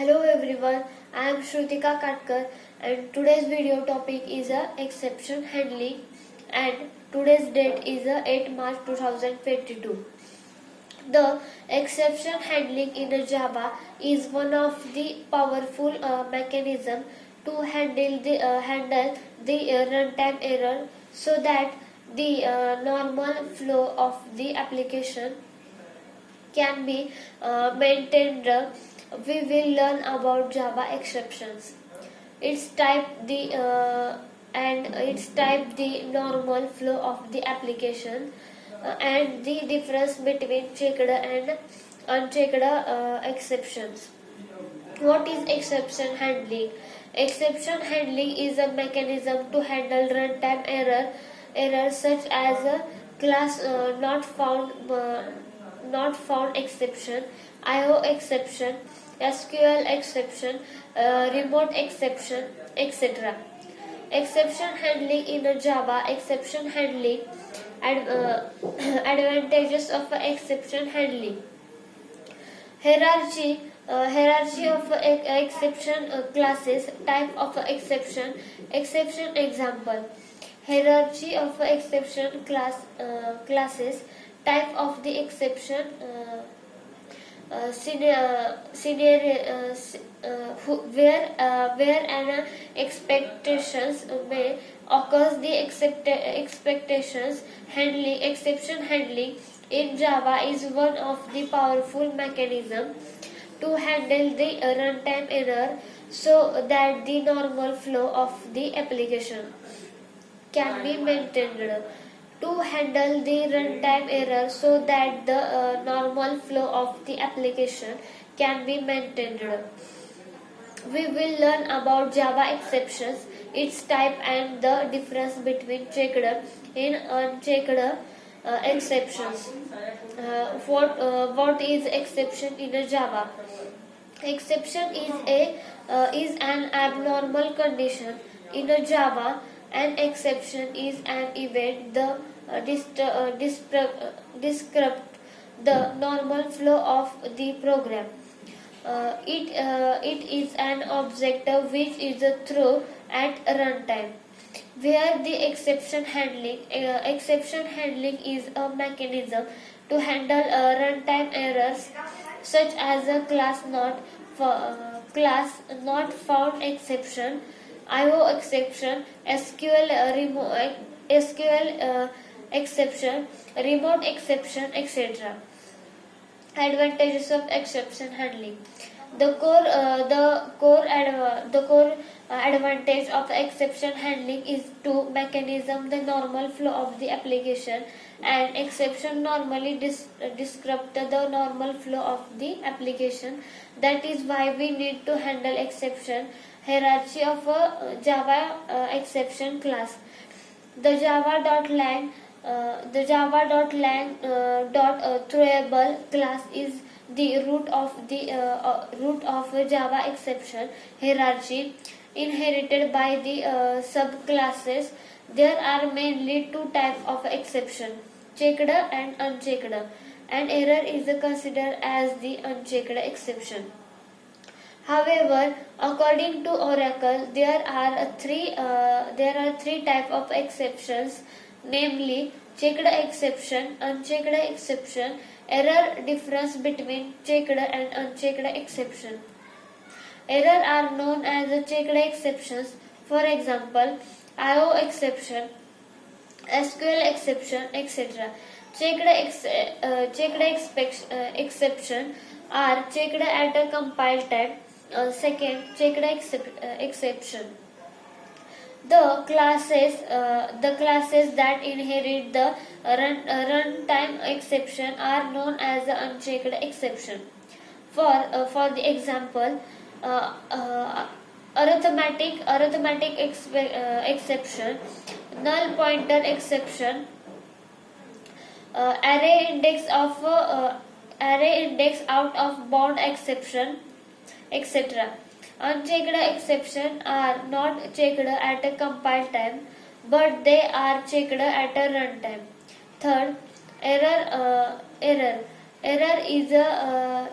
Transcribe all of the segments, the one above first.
Hello everyone, I am Shrutika Katkar and today's video topic is exception handling and today's date is 8 March 2022. The exception handling in Java is one of the powerful mechanism to handle the runtime error so that the normal flow of the application can be maintained. We will learn about Java exceptions. Its type the normal flow of the application and the difference between checked and unchecked exceptions. What is exception handling? Exception handling is a mechanism to handle runtime errors such as a class not found exception, IO exception, SQL exception, remote exception, etc. Exception handling in Java. Exception handling advantages of exception handling. Hierarchy of exception classes. Type of exception. Exception example. Hierarchy of exception classes. Type of the exception. Where an expectations may occurs the expectations handling. Exception handling in Java is one of the powerful mechanism to handle the runtime error so that the normal flow of the application can be maintained. To handle the runtime error so that the normal flow of the application can be maintained, we will learn about Java exceptions, its type and the difference between checked and unchecked exceptions. What is exception in a Java? Exception is an abnormal condition in a Java. An exception is an event that disrupt the normal flow of the program. It is an object which is thrown at runtime. Where the exception handling is a mechanism to handle runtime errors such as a class not found exception, IO exception, SQL exception, remote exception, etc. Advantages of exception handling. The core advantage of exception handling is to mechanism the normal flow of the application, and exception normally disrupt the normal flow of the application. That is why we need to handle exception. Hierarchy of a Java exception class. The Java.lang throwable class is the root of a Java exception hierarchy inherited by the subclasses. There are mainly two types of exception: checked and unchecked. An error is considered as the unchecked exception. However, according to Oracle, there are three types of exceptions, namely checked exception, unchecked exception. Error difference between checked and unchecked exception. Error are known as checked exceptions. For example, IO exception, SQL exception, etc. Exception are checked at a compile time. Second, checked exception. The classes that inherit the runtime exception are known as the unchecked exception. For the example, arithmetic exception, null pointer exception, array index out of bound exception, etc. Unchecked exceptions are not checked at a compile time, but they are checked at a runtime. Third, error is a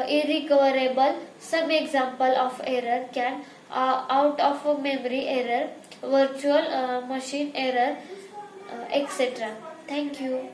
irrecoverable. Some example of error can out of memory error, virtual machine error, etc. Thank you.